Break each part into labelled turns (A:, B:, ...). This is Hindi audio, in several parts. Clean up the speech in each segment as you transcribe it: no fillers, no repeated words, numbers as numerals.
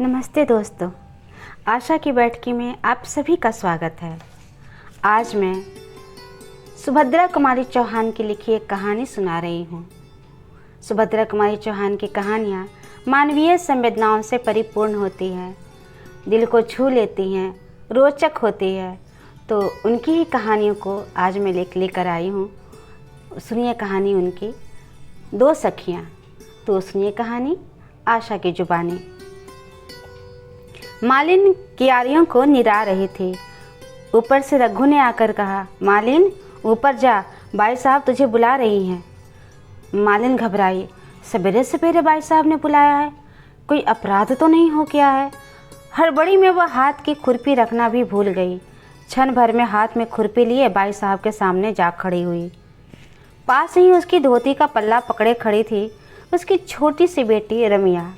A: नमस्ते दोस्तों, आशा की बैठकी में आप सभी का स्वागत है। आज मैं सुभद्रा कुमारी चौहान की लिखी एक कहानी सुना रही हूँ। सुभद्रा कुमारी चौहान की कहानियाँ मानवीय संवेदनाओं से परिपूर्ण होती हैं, दिल को छू लेती हैं, रोचक होती है। तो उनकी ही कहानियों को आज मैं लेकर आई हूँ। सुनिए कहानी उनकी, दो सखियाँ। तो सुनिए कहानी आशा की जुबानी। मालिन कियारियों को निरा रही थी। ऊपर से रघु ने आकर कहा, मालिन ऊपर जा, बाई साहब तुझे बुला रही हैं। मालिन घबराई, सवेरे सवेरे बाई साहब ने बुलाया है, कोई अपराध तो नहीं हो गया है। हड़बड़ी में वह हाथ की खुरपी रखना भी भूल गई। क्षण भर में हाथ में खुरपी लिए बाई साहब के सामने जा खड़ी हुई। पास ही उसकी धोती का पल्ला पकड़े खड़ी थी उसकी छोटी सी बेटी रमिया।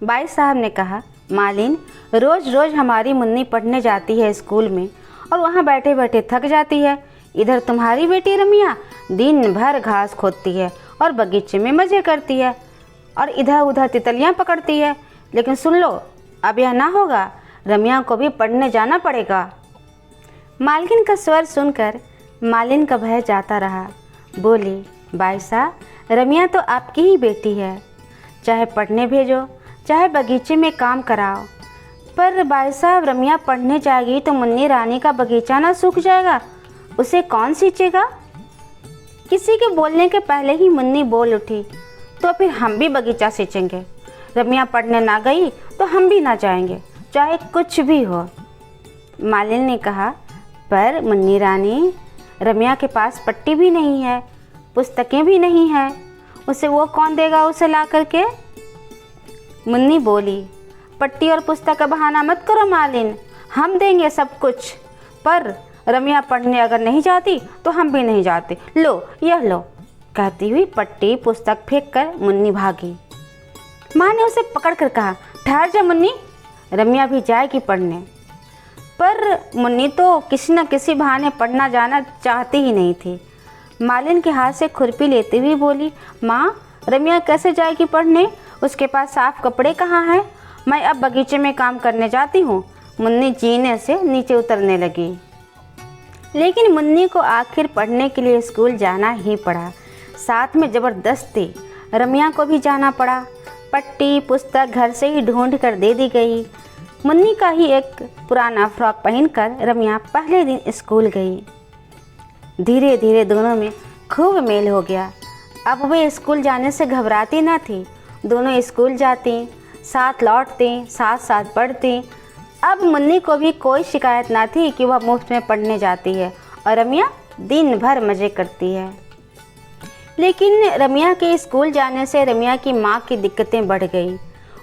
A: बाई साहब ने कहा, मालिन रोज़ रोज़ हमारी मुन्नी पढ़ने जाती है स्कूल में और वहाँ बैठे बैठे थक जाती है। इधर तुम्हारी बेटी रमिया दिन भर घास खोदती है और बगीचे में मज़े करती है और इधर उधर तितलियाँ पकड़ती है। लेकिन सुन लो, अब यह ना होगा, रमिया को भी पढ़ने जाना पड़ेगा। मालकिन का स्वर सुनकर मालिन का भय जाता रहा। बोली, बाई साहब, रमिया तो आपकी ही बेटी है, चाहे पढ़ने भेजो चाहे बगीचे में काम कराओ। पर बाई साहब, रमिया पढ़ने जाएगी तो मुन्नी रानी का बगीचा ना सूख जाएगा, उसे कौन सींचेगा? किसी के बोलने के पहले ही मुन्नी बोल उठी, तो फिर हम भी बगीचा सींचेंगे। रमिया पढ़ने ना गई तो हम भी ना जाएंगे, चाहे कुछ भी हो। मालिन ने कहा, पर मुन्नी रानी, रमिया के पास पट्टी भी नहीं है, पुस्तकें भी नहीं है, उसे वो कौन देगा उसे ला करके? मुन्नी बोली, पट्टी और पुस्तक का बहाना मत करो मालिन, हम देंगे सब कुछ, पर रमिया पढ़ने अगर नहीं जाती तो हम भी नहीं जाते। लो यह लो। कहती हुई पट्टी पुस्तक फेंक कर मुन्नी भागी। माँ ने उसे पकड़ कर कहा, ठहर जा मुन्नी, रमिया भी जाएगी पढ़ने। पर मुन्नी तो किसी न किसी बहाने पढ़ना जाना चाहती ही नहीं थी। मालिन के हाथ से खुरपी लेते हुए बोली, माँ रमिया कैसे जाएगी पढ़ने, उसके पास साफ कपड़े कहाँ हैं? मैं अब बगीचे में काम करने जाती हूँ। मुन्नी जीने से नीचे उतरने लगी। लेकिन मुन्नी को आखिर पढ़ने के लिए स्कूल जाना ही पड़ा। साथ में ज़बरदस्ती रमिया को भी जाना पड़ा। पट्टी पुस्तक घर से ही ढूंढ कर दे दी गई। मुन्नी का ही एक पुराना फ्रॉक पहनकर रमिया पहले दिन स्कूल गई। धीरे धीरे दोनों में खूब मेल हो गया। अब वे स्कूल जाने से घबराती न थी। दोनों स्कूल जाती, साथ लौटती, साथ साथ पढ़ती। अब मुन्नी को भी कोई शिकायत ना थी कि वह मुफ्त में पढ़ने जाती है और रमिया दिन भर मज़े करती है। लेकिन रमिया के स्कूल जाने से रमिया की माँ की दिक्कतें बढ़ गई।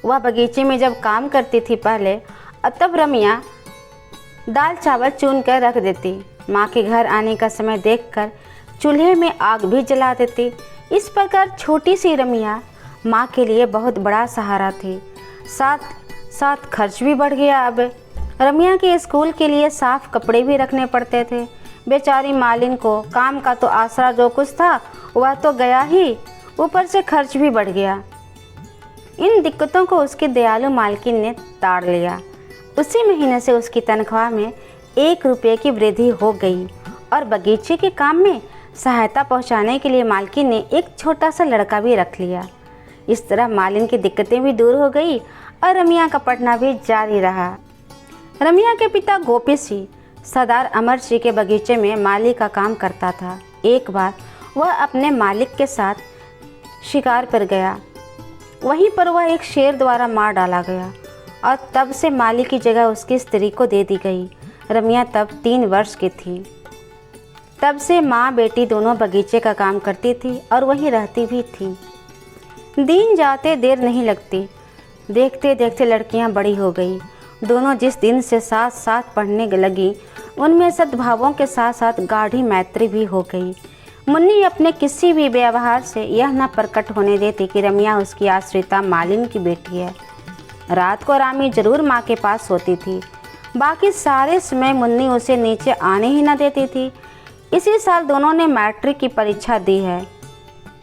A: वह बगीचे में जब काम करती थी पहले, तब रमिया दाल चावल चुन कर रख देती। माँ के घर आने का समय देखकर चूल्हे में आग भी जला देती। इस प्रकार छोटी सी रमिया माँ के लिए बहुत बड़ा सहारा थी। साथ साथ खर्च भी बढ़ गया। अब रमिया के स्कूल के लिए साफ कपड़े भी रखने पड़ते थे। बेचारी मालिन को काम का तो आसरा जो कुछ था वह तो गया ही, ऊपर से खर्च भी बढ़ गया। इन दिक्कतों को उसकी दयालु मालकिन ने ताड़ लिया। उसी महीने से उसकी तनख्वाह में 1 रुपये की वृद्धि हो गई और बगीचे के काम में सहायता पहुंचाने के लिए मालकिन ने एक छोटा सा लड़का भी रख लिया। इस तरह मालिन की दिक्कतें भी दूर हो गई और रमिया का पढ़ना भी जारी रहा। रमिया के पिता गोपी सिंह सरदार अमर सिंह के बगीचे में माली का काम करता था। एक बार वह अपने मालिक के साथ शिकार पर गया। वहीं पर वह एक शेर द्वारा मार डाला गया और तब से माली की जगह उसकी स्त्री को दे दी गई। रमिया तब 3 वर्ष की थी। तब से माँ बेटी दोनों बगीचे का काम करती थी और वहीं रहती भी थी। दिन जाते देर नहीं लगती। देखते देखते लड़कियां बड़ी हो गई। दोनों जिस दिन से साथ साथ पढ़ने लगी, उनमें सद्भावों के साथ साथ गाढ़ी मैत्री भी हो गई। मुन्नी अपने किसी भी व्यवहार से यह न प्रकट होने देती कि रमिया उसकी आश्रिता मालिन की बेटी है। रात को रामी जरूर माँ के पास सोती थी, बाकी सारे समय मुन्नी उसे नीचे आने ही न देती थी। इसी साल दोनों ने मैट्रिक की परीक्षा दी है।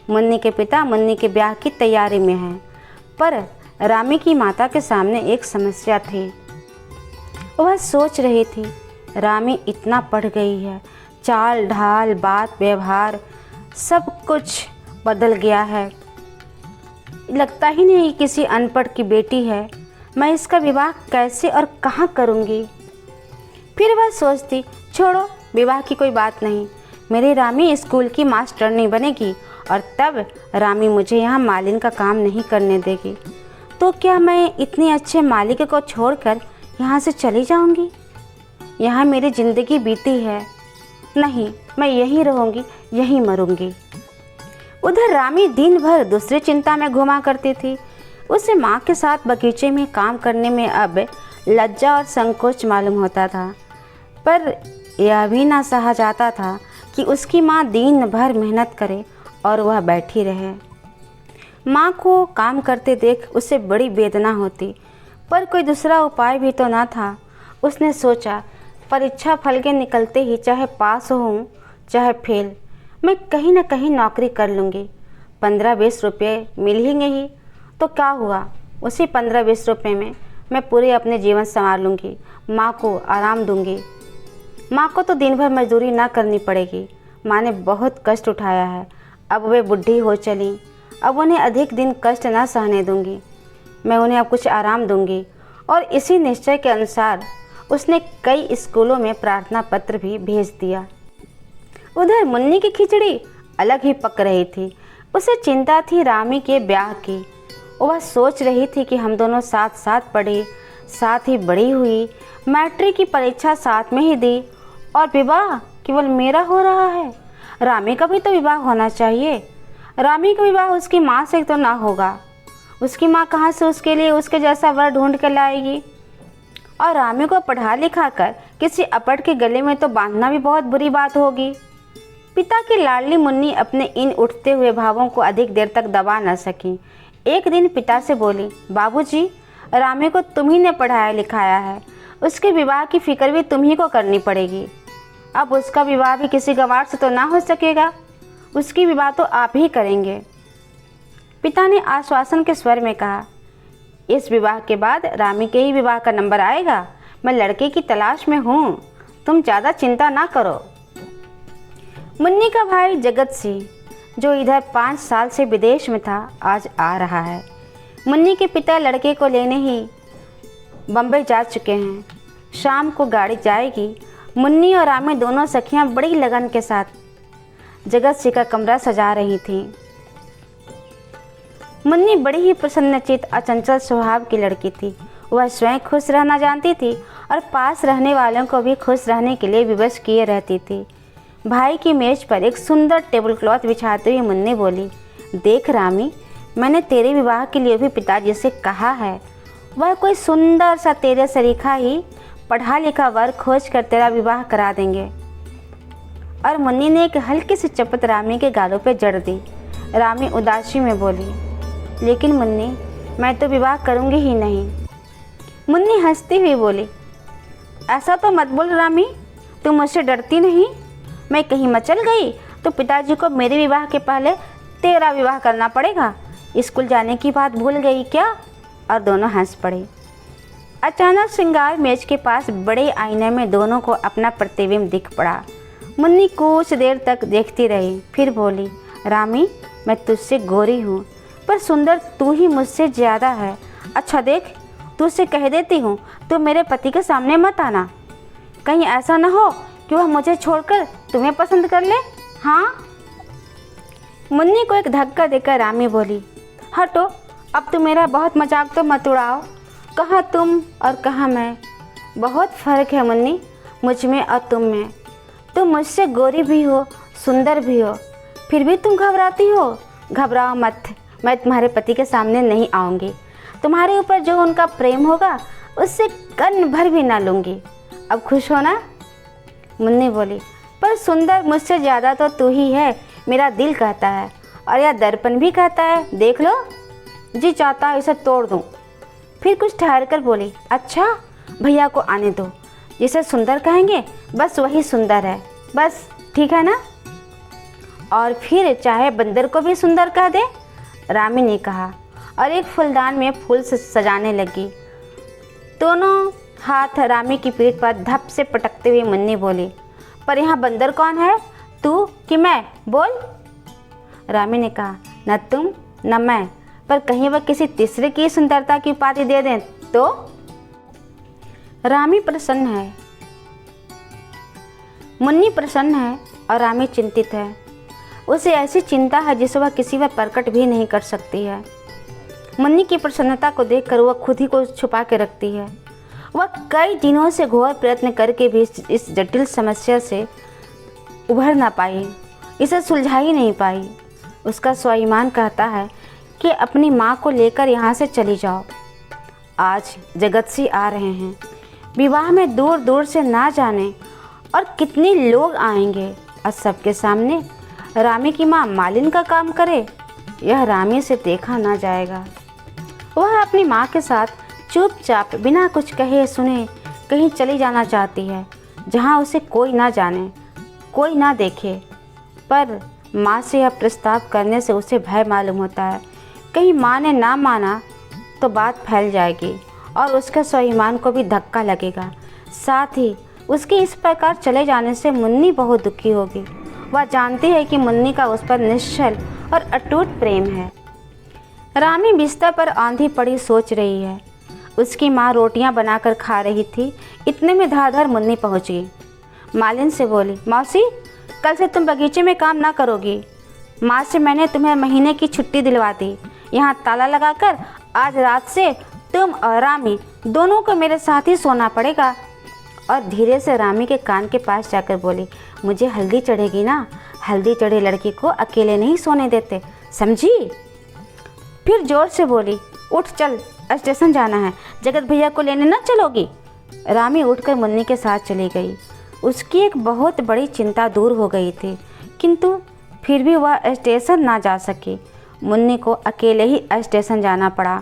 A: मुन्नी के पिता मुन्नी के ब्याह की तैयारी में हैं, पर रामी की माता के सामने एक समस्या थी। वह सोच रही थी, रामी इतना पढ़ गई है, चाल ढाल बात व्यवहार सब कुछ बदल गया है, लगता ही नहीं किसी अनपढ़ की बेटी है। मैं इसका विवाह कैसे और कहाँ करूँगी। फिर वह सोचती, छोड़ो, विवाह की कोई बात नहीं, मेरी रामी स्कूल की मास्टरनी बनेगी और तब रामी मुझे यहाँ मालिन का काम नहीं करने देगी। तो क्या मैं इतनी अच्छे मालिक को छोड़कर यहाँ से चली जाऊँगी? यहाँ मेरी ज़िंदगी बीती है। नहीं, मैं यहीं रहूँगी, यहीं मरूँगी। उधर रामी दिन भर दूसरी चिंता में घुमा करती थी। उसे माँ के साथ बगीचे में काम करने में अब लज्जा और संकोच मालूम होता था, पर यह भी ना सहा जाता था कि उसकी माँ दिन भर मेहनत करे और वह बैठी रहे। माँ को काम करते देख उसे बड़ी वेदना होती, पर कोई दूसरा उपाय भी तो ना था। उसने सोचा, परीक्षा फल के निकलते ही चाहे पास हूँ चाहे फेल, मैं कहीं ना कहीं नौकरी कर लूँगी। 15-20 रुपये मिलेंगे ही तो क्या हुआ, उसी 15-20 रुपये में मैं पूरे अपने जीवन संवार लूँगी, माँ को आराम दूँगी। माँ को तो दिन भर मजदूरी ना करनी पड़ेगी। माँ ने बहुत कष्ट उठाया है, अब वे बुढ़ी हो चली, अब उन्हें अधिक दिन कष्ट ना सहने दूँगी। मैं उन्हें अब कुछ आराम दूँगी। और इसी निश्चय के अनुसार उसने कई स्कूलों में प्रार्थना पत्र भी भेज दिया। उधर मुन्नी की खिचड़ी अलग ही पक रही थी। उसे चिंता थी रामी के ब्याह की। वह सोच रही थी कि हम दोनों साथ साथ पढ़े, साथ ही बड़ी हुई, मैट्रिक की परीक्षा साथ में ही दी और विवाह केवल मेरा हो रहा है। रामी का भी तो विवाह होना चाहिए। रामी का विवाह उसकी माँ से तो ना होगा। उसकी माँ कहाँ से उसके लिए उसके जैसा वर ढूंढ के लाएगी। और रामी को पढ़ा लिखा कर किसी अपढ़ के गले में तो बांधना भी बहुत बुरी बात होगी। पिता की लाडली मुन्नी अपने इन उठते हुए भावों को अधिक देर तक दबा न सकी। एक दिन पिता से बोली, बाबूजी, रामी को तुम ही ने पढ़ाया लिखाया है, उसके विवाह की फिक्र भी तुम ही को करनी पड़ेगी। अब उसका विवाह भी किसी गंवार से तो ना हो सकेगा, उसकी विवाह तो आप ही करेंगे। पिता ने आश्वासन के स्वर में कहा, इस विवाह के बाद रामी के ही विवाह का नंबर आएगा। मैं लड़के की तलाश में हूँ, तुम ज़्यादा चिंता ना करो। मुन्नी का भाई जगत सिंह, जो इधर 5 साल से विदेश में था, आज आ रहा है। मुन्नी के पिता लड़के को लेने ही बम्बई जा चुके हैं। शाम को गाड़ी जाएगी। मुन्नी और रामी दोनों सखियां बड़ी लगन के साथ जगत सिंह का कमरा सजा रही थीं। मुन्नी बड़ी ही प्रसन्नचित अचंचल स्वभाव की लड़की थी। वह स्वयं खुश रहना जानती थी और पास रहने वालों को भी खुश रहने के लिए विवश किए रहती थी। भाई की मेज पर एक सुंदर टेबल क्लॉथ बिछाते हुए मुन्नी बोली, देख रामी, मैंने तेरे विवाह के लिए भी पिताजी से कहा है। वह कोई सुंदर सा तेरे सरीखा ही पढ़ा लिखा वर खोज कर तेरा विवाह करा देंगे। और मुन्नी ने एक हल्की सी चपत रामी के गालों पे जड़ दी। रामी उदासी में बोली, लेकिन मुन्नी, मैं तो विवाह करूँगी ही नहीं। मुन्नी हंसती हुई बोली, ऐसा तो मत बोल रामी, तुम मुझसे डरती नहीं? मैं कहीं मचल गई तो पिताजी को मेरे विवाह के पहले तेरा विवाह करना पड़ेगा। स्कूल जाने की बात भूल गई क्या? और दोनों हंस पड़े। अचानक श्रृंगार मेज के पास बड़े आईने में दोनों को अपना प्रतिबिंब दिख पड़ा। मुन्नी कुछ देर तक देखती रही, फिर बोली, रामी, मैं तुझसे गोरी हूँ, पर सुंदर तू ही मुझसे ज़्यादा है। अच्छा देख, तुझसे कह देती हूँ, तू मेरे पति के सामने मत आना। कहीं ऐसा ना हो कि वह मुझे छोड़कर तुम्हें पसंद कर ले। हाँ। मुन्नी को एक धक्का देकर रामी बोली, हटो, अब तुम मेरा बहुत मजाक तो मत उड़ाओ। कहाँ तुम और कहाँ मैं, बहुत फ़र्क है मुन्नी, मुझ में और तुम में। तुम मुझसे गोरी भी हो, सुंदर भी हो, फिर भी तुम घबराती हो। घबराओ मत, मैं तुम्हारे पति के सामने नहीं आऊँगी। तुम्हारे ऊपर जो उनका प्रेम होगा उससे कन्न भर भी ना लूँगी। अब खुश हो ना? मुन्नी बोली, पर सुंदर मुझसे ज़्यादा तो तू ही है, मेरा दिल कहता है और यह दर्पण भी कहता है। देख लो, जी चाहता है इसे तोड़ दूँ। फिर कुछ ठहर कर बोली, अच्छा, भैया को आने दो, जिसे सुंदर कहेंगे बस वही सुंदर है, बस ठीक है ना? और फिर चाहे बंदर को भी सुंदर कह दे। रामी ने कहा, और एक फूलदान में फूल से सजाने लगी। दोनों हाथ रामी की पीठ पर धप से पटकते हुए मुन्नी बोली, पर यहाँ बंदर कौन है, तू कि मैं, बोल। रामी ने कहा, न तुम न मैं, पर कहीं वह किसी तीसरे की सुंदरता की उपाधि दे दें तो। रामी प्रसन्न है, मुन्नी प्रसन्न है और रामी चिंतित है। उसे ऐसी चिंता है जिसे वह किसी पर प्रकट भी नहीं कर सकती है। मुन्नी की प्रसन्नता को देखकर वह खुद ही को छुपा के रखती है। वह कई दिनों से घोर प्रयत्न करके भी इस जटिल समस्या से उभर ना पाई, इसे सुलझा ही नहीं पाई। उसका स्वाभिमान कहता है कि अपनी माँ को लेकर यहाँ से चली जाओ। आज जगत आ रहे हैं, विवाह में दूर दूर से ना जाने और कितने लोग आएंगे, और सबके सामने रामी की माँ मालिन का काम करे, यह रामी से देखा ना जाएगा। वह अपनी माँ के साथ चुपचाप बिना कुछ कहे सुने कहीं चली जाना चाहती है, जहाँ उसे कोई ना जाने, कोई ना देखे। पर माँ से यह प्रस्ताव करने से उसे भय मालूम होता है, कहीं माँ ने ना माना तो बात फैल जाएगी और उसके स्वाभिमान को भी धक्का लगेगा। साथ ही उसके इस प्रकार चले जाने से मुन्नी बहुत दुखी होगी। वह जानती है कि मुन्नी का उस पर निश्चल और अटूट प्रेम है। रामी बिस्तर पर आंधी पड़ी सोच रही है। उसकी माँ रोटियां बनाकर खा रही थी, इतने में धार मुन्नी पहुंच गई। मालिन से बोली, मौसी कल से तुम बगीचे में काम ना करोगी। माँ से मैंने तुम्हें महीने की छुट्टी दिलवा दी। यहाँ ताला लगाकर आज रात से तुम और रामी दोनों को मेरे साथ ही सोना पड़ेगा। और धीरे से रामी के कान के पास जाकर बोली, मुझे हल्दी चढ़ेगी ना, हल्दी चढ़े लड़की को अकेले नहीं सोने देते, समझी। फिर जोर से बोली, उठ चल, स्टेशन जाना है, जगत भैया को लेने ना चलोगी। रामी उठकर मुन्नी के साथ चली गई। उसकी एक बहुत बड़ी चिंता दूर हो गई थी, किंतु फिर भी वह स्टेशन ना जा सकी। मुन्नी को अकेले ही स्टेशन जाना पड़ा।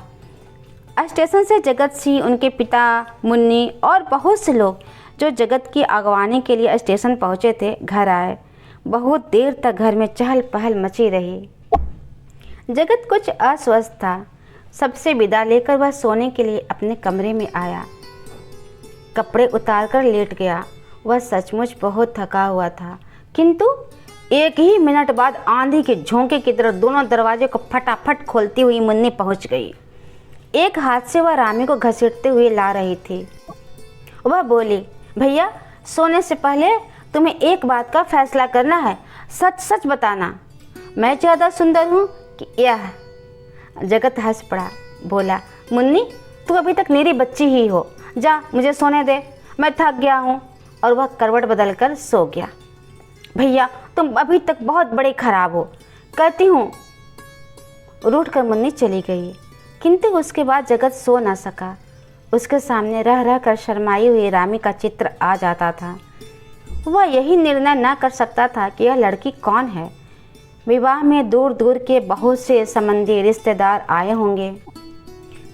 A: स्टेशन से जगत सिंह, उनके पिता, मुन्नी और बहुत से लोग जो जगत की अगवानी के लिए स्टेशन पहुंचे थे, घर आए। बहुत देर तक घर में चहल पहल मची रही। जगत कुछ अस्वस्थ था। सबसे विदा लेकर वह सोने के लिए अपने कमरे में आया। कपड़े उतारकर लेट गया। वह सचमुच बहुत थका हुआ था, किंतु एक ही मिनट बाद आंधी के झोंके की तरह दोनों दरवाजे को फटाफट खोलती हुई मुन्नी पहुंच गई। एक हाथ से वह रामी को घसीटते हुए ला रही थी। वह बोली, भैया सोने से पहले तुम्हें एक बात का फैसला करना है, सच सच बताना, मैं ज़्यादा सुंदर हूँ कि यह। जगत हंस पड़ा, बोला, मुन्नी तू अभी तक मेरी बच्ची ही हो, जा मुझे सोने दे, मैं थक गया हूँ। और वह करवट बदलकर सो गया। भैया तुम अभी तक बहुत बड़े खराब हो, कहती हूँ। रूठ कर मुन्नी चली गई, किंतु उसके बाद जगत सो न सका। उसके सामने रह रह कर शर्माई हुई रामी का चित्र आ जाता था। वह यही निर्णय न कर सकता था कि यह लड़की कौन है। विवाह में दूर दूर के बहुत से संबंधी रिश्तेदार आए होंगे,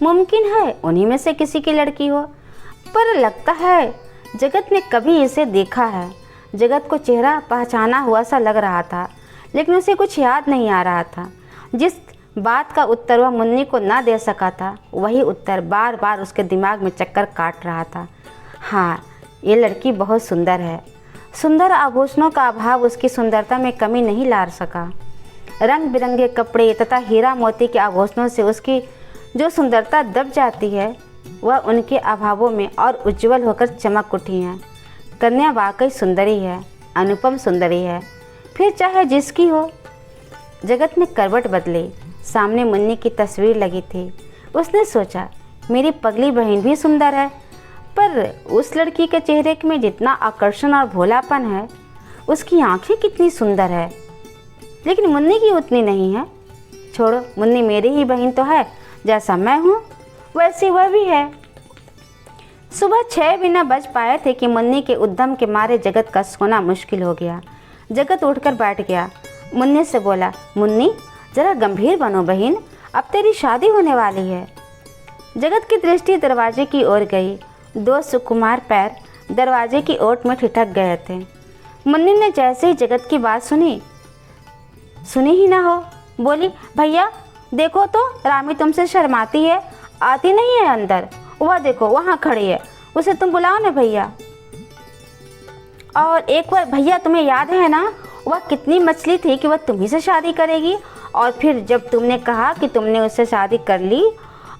A: मुमकिन है उन्हीं में से किसी की लड़की हो, पर लगता है जगत ने कभी इसे देखा है। जगत को चेहरा पहचाना हुआ सा लग रहा था, लेकिन उसे कुछ याद नहीं आ रहा था। जिस बात का उत्तर वह मुन्नी को ना दे सका था, वही उत्तर बार बार उसके दिमाग में चक्कर काट रहा था। हाँ, ये लड़की बहुत सुंदर है। सुंदर आभूषणों का अभाव उसकी सुंदरता में कमी नहीं ला सका। रंग बिरंगे कपड़े तथा हीरा मोती के आभूषणों से उसकी जो सुंदरता दब जाती है, वह उनके अभावों में और उज्जवल होकर चमक उठी है। कन्या वाकई सुंदरी है, अनुपम सुंदरी है, फिर चाहे जिसकी हो। जगत ने करवट बदली। सामने मुन्नी की तस्वीर लगी थी। उसने सोचा, मेरी पगली बहन भी सुंदर है, पर उस लड़की के चेहरे में जितना आकर्षण और भोलापन है, उसकी आंखें कितनी सुंदर है, लेकिन मुन्नी की उतनी नहीं है। छोड़ो, मुन्नी मेरी ही बहन तो है, जैसा मैं हूँ वैसी वह भी है। सुबह 6 भी न बज पाए थे कि मुन्नी के उद्यम के मारे जगत का सोना मुश्किल हो गया। जगत उठकर बैठ गया। मुन्नी से बोला, मुन्नी जरा गंभीर बनो बहन, अब तेरी शादी होने वाली है। जगत की दृष्टि दरवाजे की ओर गई। 2 सुकुमार पैर दरवाजे की ओट में ठिठक गए थे। मुन्नी ने जैसे ही जगत की बात सुनी ही ना हो, बोली, भैया देखो तो रामी तुमसे शर्माती है, आती नहीं है अंदर। वह देखो वहाँ खड़ी है, उसे तुम बुलाओ ना भैया। और एक बार भैया तुम्हें याद है ना, वह कितनी मछली थी कि वह तुम्ही से शादी करेगी, और फिर जब तुमने कहा कि तुमने उससे शादी कर ली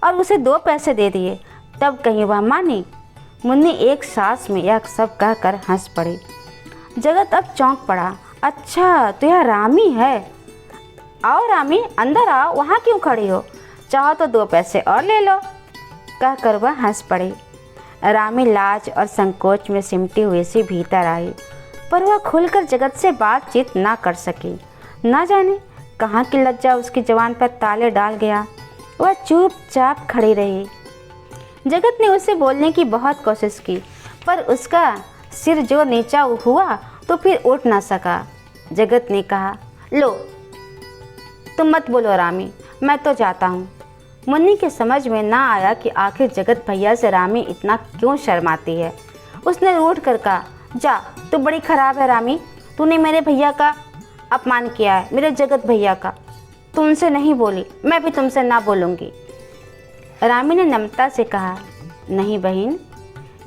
A: और उसे 2 पैसे दे दिए, तब कहीं वह मानी। मुन्नी एक सांस में यह सब कहकर हंस पड़ी। जगत अब चौंक पड़ा। अच्छा तो यह रामी है। आओ रामी, अंदर आओ, वहाँ क्यों खड़ी हो? चाहो तो 2 पैसे और ले लो, कहकर वह हंस पड़ी। रामी लाज और संकोच में सिमटी हुई सी भीतर आई, पर वह खुलकर जगत से बातचीत ना कर सकी। ना जाने कहाँ की लज्जा उसकी जवान पर ताले डाल गया। वह चुपचाप खड़ी रही। जगत ने उसे बोलने की बहुत कोशिश की, पर उसका सिर जो नीचा हुआ तो फिर उठ ना सका। जगत ने कहा, लो तुम मत बोलो रामी, मैं तो जाता हूँ। मुन्नी के समझ में ना आया कि आखिर जगत भैया से रामी इतना क्यों शर्माती है। उसने रूठ कर कहा, जा, तू बड़ी खराब है रामी, तूने मेरे भैया का अपमान किया है, मेरे जगत भैया का। तू उनसे नहीं बोली, मैं भी तुमसे ना बोलूँगी। रामी ने नम्रता से कहा, नहीं बहन,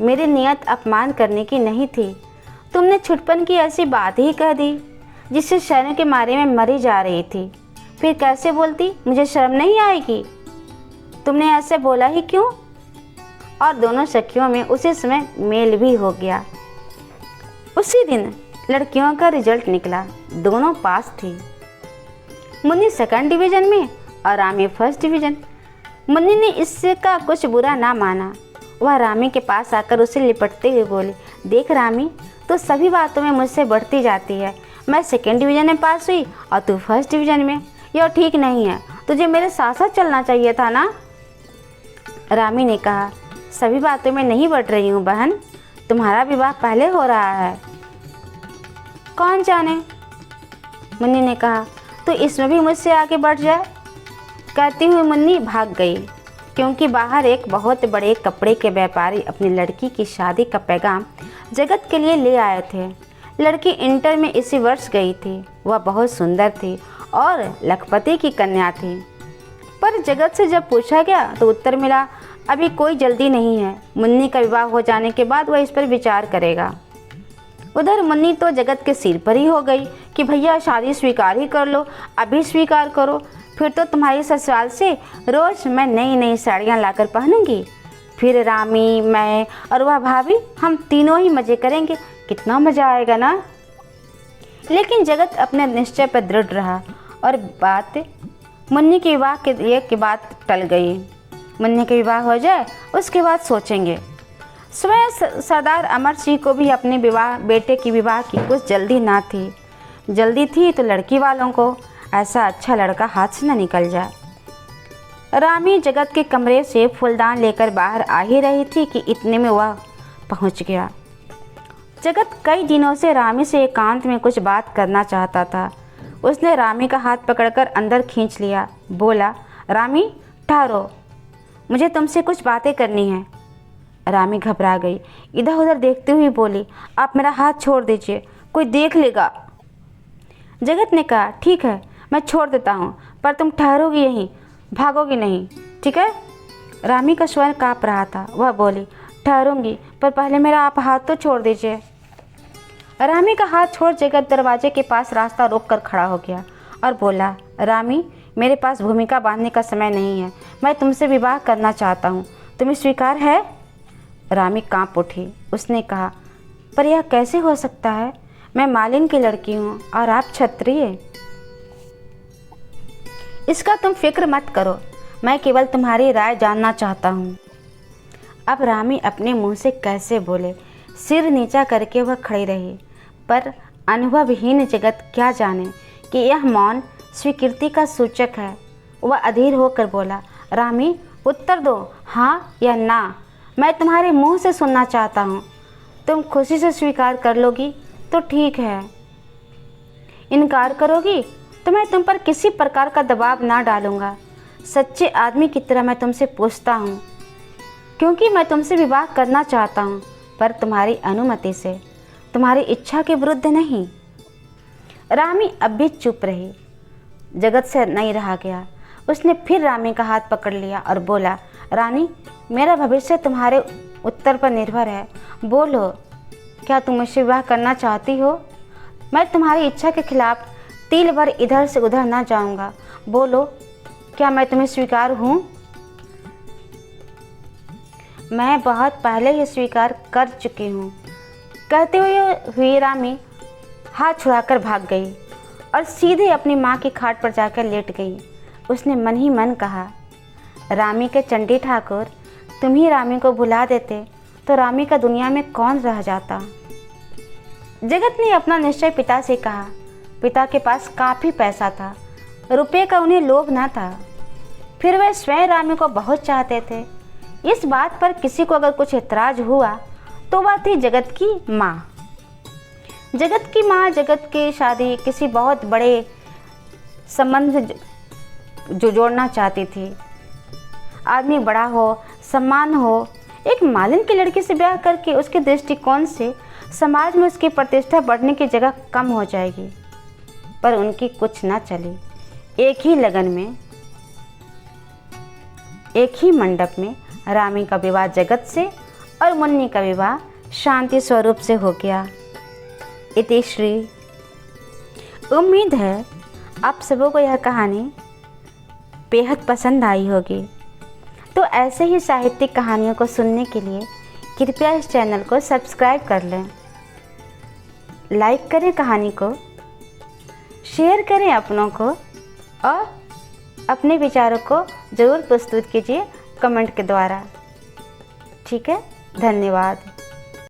A: मेरी नियत अपमान करने की नहीं थी। तुमने छुटपन की ऐसी बात ही कह दी जिससे शर्म के मारे में मरी जा रही थी। फिर कैसे बोलती, मुझे शर्म नहीं आएगी? तुमने ऐसे बोला ही क्यों? और दोनों सखियों में उसी समय मेल भी हो गया। उसी दिन लड़कियों का रिजल्ट निकला। दोनों पास थी। मुन्नी 2nd डिवीज़न में और रामी 1st डिवीज़न। मुन्नी ने इससे का कुछ बुरा ना माना। वह रामी के पास आकर उसे लिपटते हुए बोली, देख रामी, तो सभी बातों में मुझसे बढ़ती जाती है। मैं 2nd डिवीज़न में पास हुई और तू 1st डिवीज़न में। यह ठीक नहीं है, तुझे मेरे साथ साथ चलना चाहिए था ना। रामी ने कहा, सभी बातों में नहीं बढ़ रही हूँ बहन, तुम्हारा विवाह पहले हो रहा है। कौन जाने, मुन्नी ने कहा, तो इसमें भी मुझसे आगे बढ़ जाए। कहती हुई मुन्नी भाग गई, क्योंकि बाहर एक बहुत बड़े कपड़े के व्यापारी अपनी लड़की की शादी का पैगाम जगत के लिए ले आए थे। लड़की इंटर में इसी वर्ष गई थी। वह बहुत सुंदर थी और लखपति की कन्या थी। पर जगत से जब पूछा गया तो उत्तर मिला, अभी कोई जल्दी नहीं है, मुन्नी का विवाह हो जाने के बाद वह इस पर विचार करेगा। उधर मुन्नी तो जगत के सिर पर ही हो गई कि भैया शादी स्वीकार ही कर लो, अभी स्वीकार करो, फिर तो तुम्हारी ससुराल से रोज़ मैं नई नई साड़ियाँ लाकर पहनूंगी। फिर रामी, मैं और वह भाभी, हम तीनों ही मज़े करेंगे। कितना मज़ा आएगा ना। लेकिन जगत अपने निश्चय पर दृढ़ रहा और बात मुन्नी के विवाह के बाद टल गई। मुन्नी के विवाह हो जाए उसके बाद सोचेंगे। स्वयं सरदार अमर सिंह को भी अपने बेटे की विवाह की कुछ जल्दी ना थी। जल्दी थी तो लड़की वालों को, ऐसा अच्छा लड़का हाथ से न निकल जाए। रामी जगत के कमरे से फूलदान लेकर बाहर आ ही रही थी कि इतने में वह पहुंच गया। जगत कई दिनों से रामी से एकांत में कुछ बात करना चाहता था। उसने रामी का हाथ पकड़कर अंदर खींच लिया। बोला, रामी ठहरो, मुझे तुमसे कुछ बातें करनी है। रामी घबरा गई, इधर उधर देखते हुए बोली, आप मेरा हाथ छोड़ दीजिए, कोई देख लेगा। जगत ने कहा, ठीक है मैं छोड़ देता हूँ, पर तुम ठहरोगी यहीं, भागोगी नहीं, ठीक है? रामी का स्वर काँप रहा था। वह बोली, ठहरूंगी, पर पहले मेरा आप हाथ तो छोड़ दीजिए। रामी का हाथ छोड़ जगत दरवाजे के पास रास्ता रोक कर खड़ा हो गया और बोला, रामी, मेरे पास भूमिका बांधने का समय नहीं है, मैं तुमसे विवाह करना चाहता हूँ, तुम्हें स्वीकार है? रामी काँप उठी। उसने कहा, पर यह कैसे हो सकता है? मैं मालिन की लड़की हूँ और आप क्षत्रिय। इसका तुम फिक्र मत करो, मैं केवल तुम्हारी राय जानना चाहता हूँ। अब रामी अपने मुंह से कैसे बोले। सिर नीचा करके वह खड़ी रही, पर अनुभवहीन जगत क्या जाने कि यह मौन स्वीकृति का सूचक है। वह अधीर होकर बोला, रामी उत्तर दो, हाँ या ना, मैं तुम्हारे मुंह से सुनना चाहता हूँ। तुम खुशी से स्वीकार कर लोगी तो ठीक है, इनकार करोगी तो मैं तुम पर किसी प्रकार का दबाव ना डालूँगा। सच्चे आदमी की तरह मैं तुमसे पूछता हूँ, क्योंकि मैं तुमसे विवाह करना चाहता हूँ, पर तुम्हारी अनुमति से, तुम्हारी इच्छा के विरुद्ध नहीं। रामी अब भी चुप रही। जगत से नहीं रहा गया। उसने फिर रामी का हाथ पकड़ लिया और बोला, रानी, मेरा भविष्य तुम्हारे उत्तर पर निर्भर है। बोलो, क्या तुम मुझसे विवाह करना चाहती हो? मैं तुम्हारी इच्छा के खिलाफ तिल भर इधर से उधर ना जाऊंगा। बोलो, क्या मैं तुम्हें स्वीकार हूँ? मैं बहुत पहले ही स्वीकार कर चुकी हूँ। कहते हुए रामी हाथ छुड़ाकर भाग गई और सीधे अपनी माँ की खाट पर जाकर लेट गई। उसने मन ही मन कहा, रामी के चंडी ठाकुर, तुम ही रामी को भुला देते तो रामी का दुनिया में कौन रह जाता। जगत ने अपना निश्चय पिता से कहा। पिता के पास काफ़ी पैसा था, रुपये का उन्हें लोभ न था। फिर वे स्वयं रामी को बहुत चाहते थे। इस बात पर किसी को अगर कुछ एतराज़ हुआ तो वह थी जगत की माँ। जगत की माँ जगत की शादी किसी बहुत बड़े संबंध जो जोड़ना चाहती थी। आदमी बड़ा हो, सम्मान हो, एक मालिन की लड़की से ब्याह करके उसके दृष्टिकोण से समाज में उसकी प्रतिष्ठा बढ़ने की जगह कम हो जाएगी। पर उनकी कुछ ना चली। एक ही लगन में, एक ही मंडप में रामी का विवाह जगत से और मुन्नी का विवाह शांति स्वरूप से हो गया। इति श्री। उम्मीद है आप सबों को यह कहानी बेहद पसंद आई होगी। तो ऐसे ही साहित्यिक कहानियों को सुनने के लिए कृपया इस चैनल को सब्सक्राइब कर लें, लाइक करें कहानी को, शेयर करें अपनों को और अपने विचारों को ज़रूर प्रस्तुत कीजिए कमेंट के द्वारा। ठीक है, धन्यवाद।